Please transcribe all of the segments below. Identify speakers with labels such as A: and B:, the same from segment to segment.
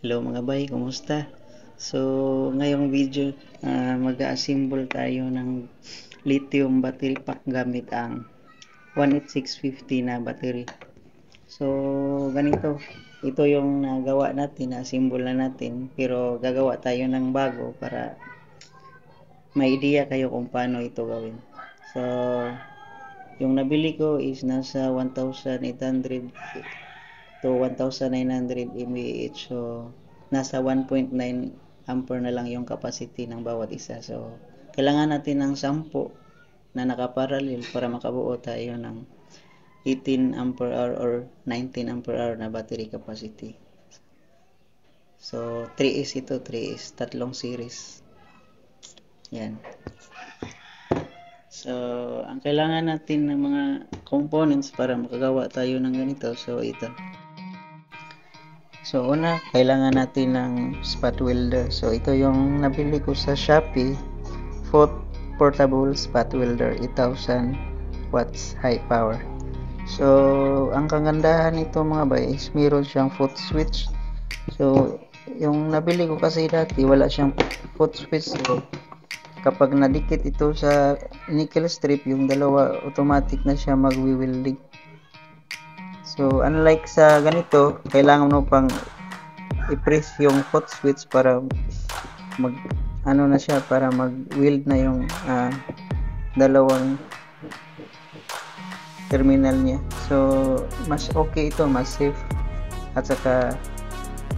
A: Hello mga bay, kumusta? So, ngayong video, mag-assemble tayo ng lithium battery pack gamit ang 18650 na battery. So, ganito. Ito yung nagawa natin, na-assemble na natin. Pero gagawa tayo ng bago para may idea kayo kung paano ito gawin. So, yung nabili ko is nasa 1,800 to 1,900 mAh. So, nasa 1.9 ampere na lang yung capacity ng bawat isa. So, kailangan natin ng 10 na nakaparallel para makabuo tayo ng 18 ampere hour or 19 ampere hour na battery capacity. So, 3S ito, 3S, tatlong series. Yan. So, ang kailangan natin ng mga components para makagawa tayo ng ganito. So, ito. So, una, kailangan natin ng spot welder. So, ito yung nabili ko sa Shopee. Portable spot welder, 8,000 watts high power. So, ang kagandahan nito mga bay is meron siyang foot switch. So, yung nabili ko kasi dati, wala siyang foot switch. So, kapag nadikit ito sa nickel strip, yung dalawa, automatic na siya magwi-welding. So, unlike sa ganito, kailangan mo pang i-press yung foot switch para mag-weld na yung dalawang terminal niya. So, mas okay ito, mas safe. At saka,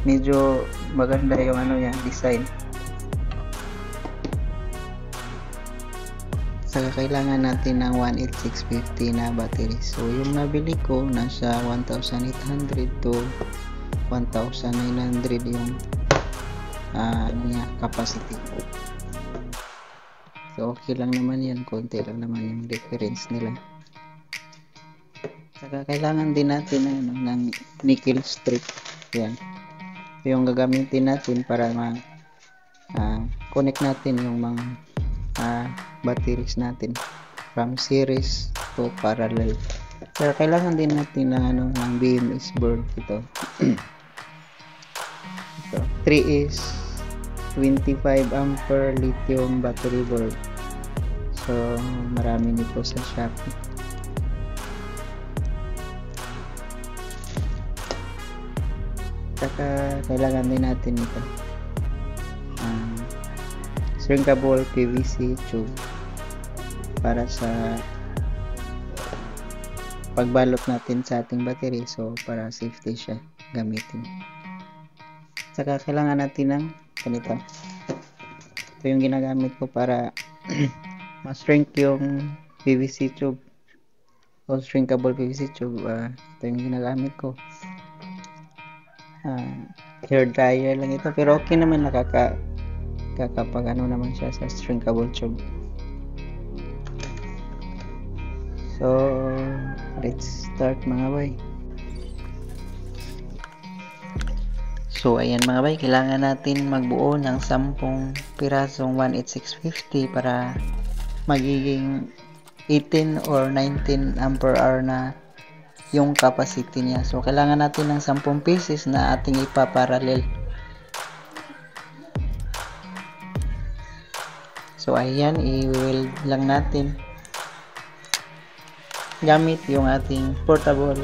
A: medyo maganda yung design. Saka kailangan natin ng 18650 na battery. So, yung nabili ko, nasa 1,800 to 1,900 yung capacity. So, okay lang naman yan. Konti lang naman yung difference nila. Saka kailangan din natin ng nickel strip. Yan. Yung gagamitin natin para connect natin yung mga batteries natin from series to parallel. So, kailangan din natin ng BMS board ito. Ito 3S 25 ampere lithium battery board. So, marami nito sa Shopee. Saka kailangan din natin ito shrinkable PVC tube para sa pagbalot natin sa ating battery. So, para safety siya gamitin. Saka kailangan natin ng ganito. Ito yung ginagamit ko para ma-shrink yung PVC tube o shrinkable PVC tube. Ito yung ginagamit ko. Hair dryer lang ito, pero okay naman, kakapag naman siya sa shrinkable tube. So, let's start mga bay. So, ayan mga bay, kailangan natin magbuo ng 10 pirasong 18650 para magiging 18 or 19 ampere hour na yung capacity niya. So, kailangan natin ng 10 pieces na ating ipaparallel. So, ayan, i-weld lang natin gamit yung ating portable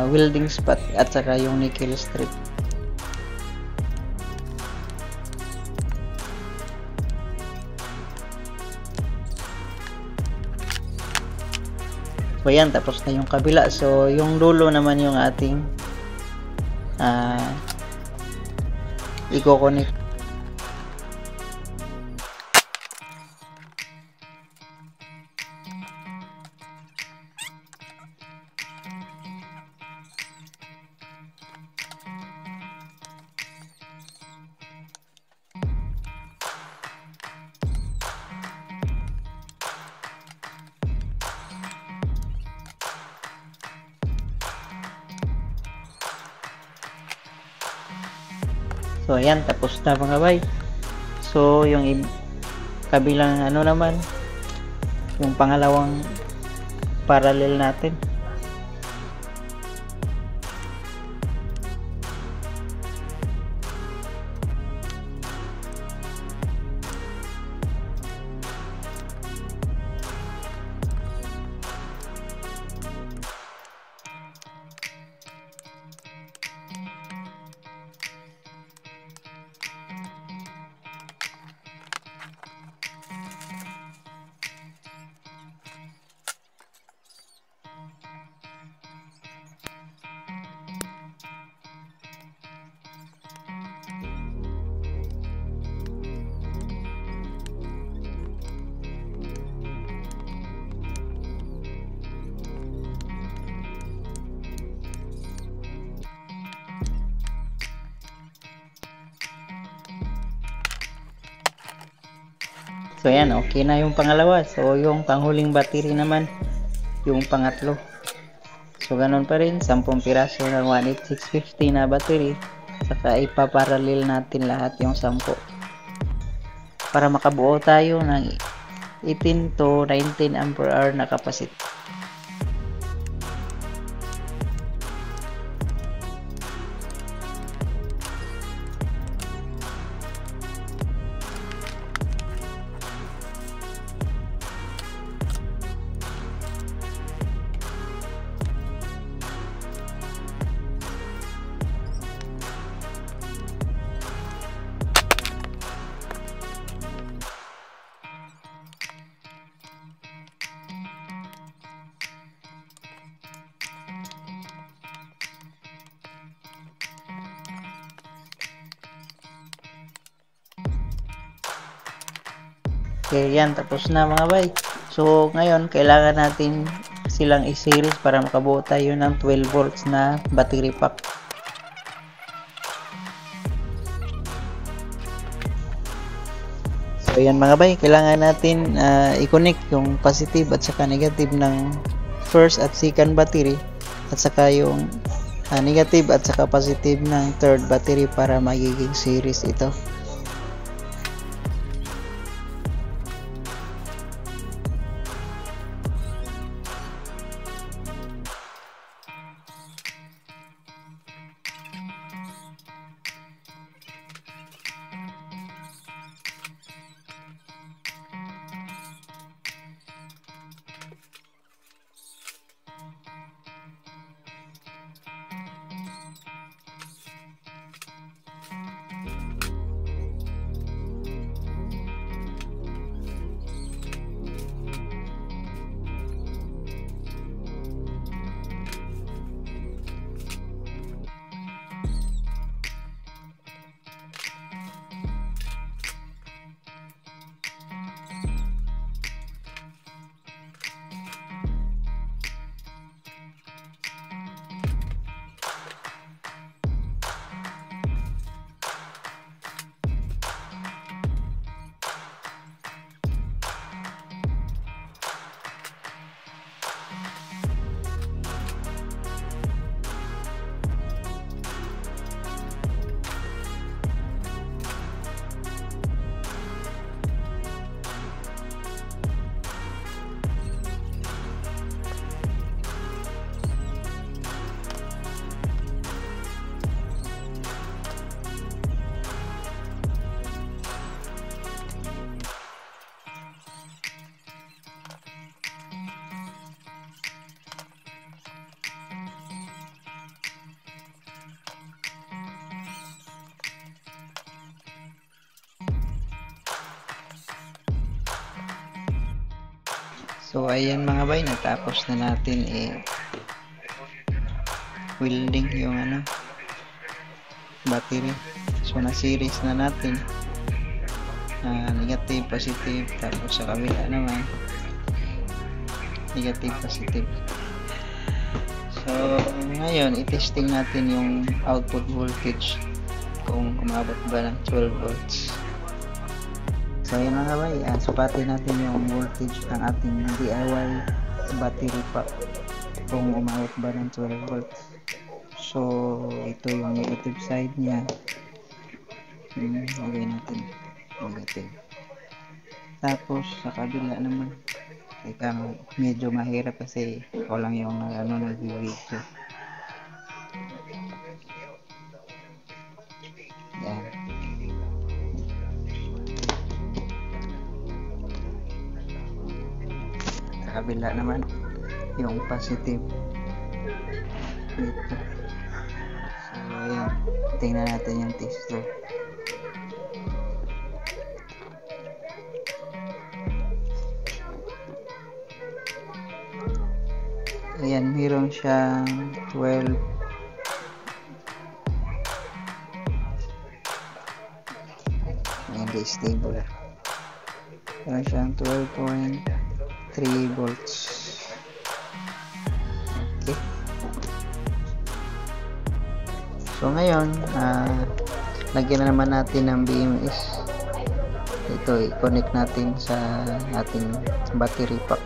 A: welding spot at saka yung nickel strip. So, ayan, tapos na yung kabila. So, yung dulo naman yung ating i-connect. So, ayan, tapos na mga bay. So, yung kabilang naman, yung pangalawang parallel natin. So, So yan, okay na yung pangalawa. So yung panghuling battery naman, yung pangatlo. So ganun pa rin, 10 piraso ng 18650 na battery. Saka ipaparallel natin lahat yung 10 para makabuo tayo ng 18 to 19 ampere hour na capacity. Okay, yan, tapos na mga bay. So, ngayon, kailangan natin silang i-series para makabuo tayo ng 12 volts na battery pack. So, yan mga bay, kailangan natin i-connect yung positive at saka negative ng first at second battery at saka yung negative at saka positive ng third battery para magiging series ito. So ayan mga bay, natapos na natin welding yung battery. So na series na natin negative, positive, tapos sa kabila naman negative, positive. So ngayon i-testing natin yung output voltage kung umabot ba ng 12 volts. So yun mga bay, sukatin natin yung voltage ng ating DIY battery pack kung umabot ba ng 12 volts. So ito yung negative side niya. Lagay natin negative. Tapos sa kabila naman, medyo mahirap kasi ako lang yung nag-video. Yan. Sa kabila naman yung positive dito. So ayan, tingnan natin yung tester. Ayan, meron siyang 12. Hindi stable. Meron siyang 12.3 volts. Okay. So ngayon, lagyan na naman natin ng BMS ito i-connect natin sa ating battery pack.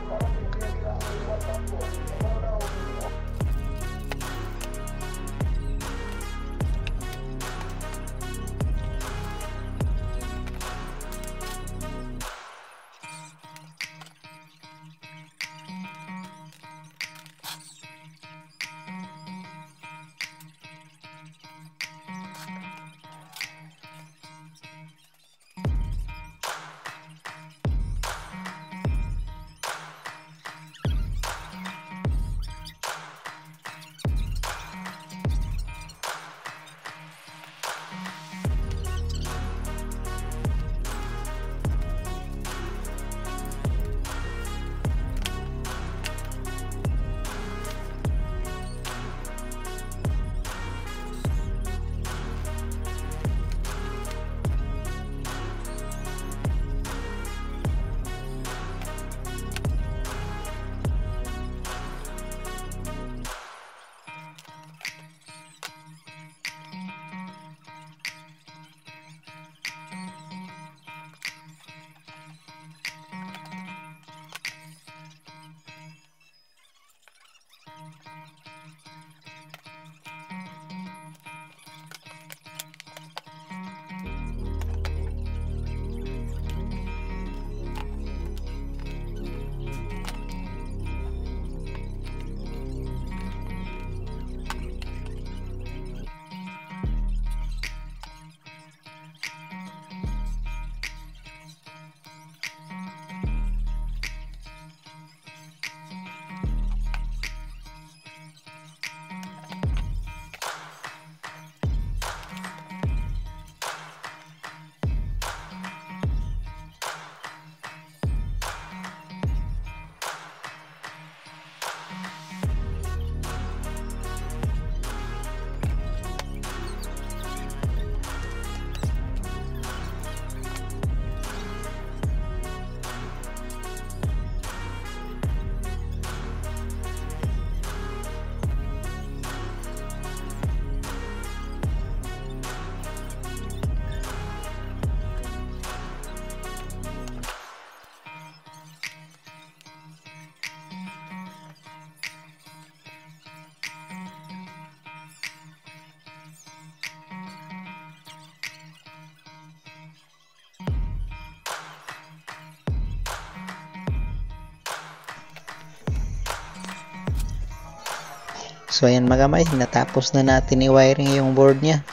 A: So ayan mga kamay, natapos na natin i-wiring yung board niya.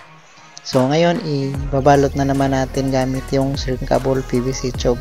A: So ngayon, ibabalot na naman natin gamit yung shrinkable PVC tube.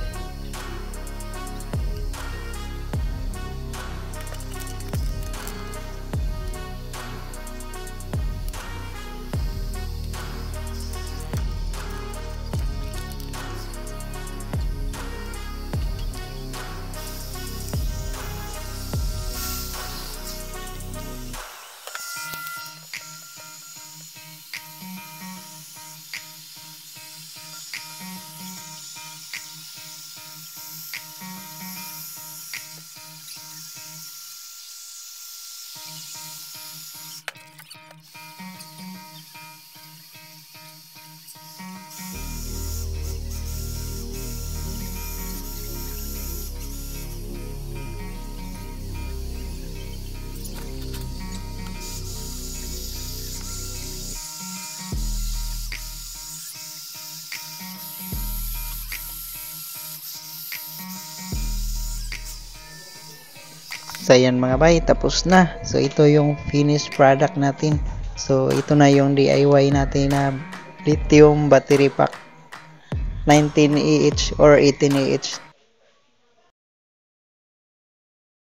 A: So ayan mga bay, tapos na. So ito yung finished product natin. So ito na yung DIY natin na lithium battery pack 19Ah or 18Ah.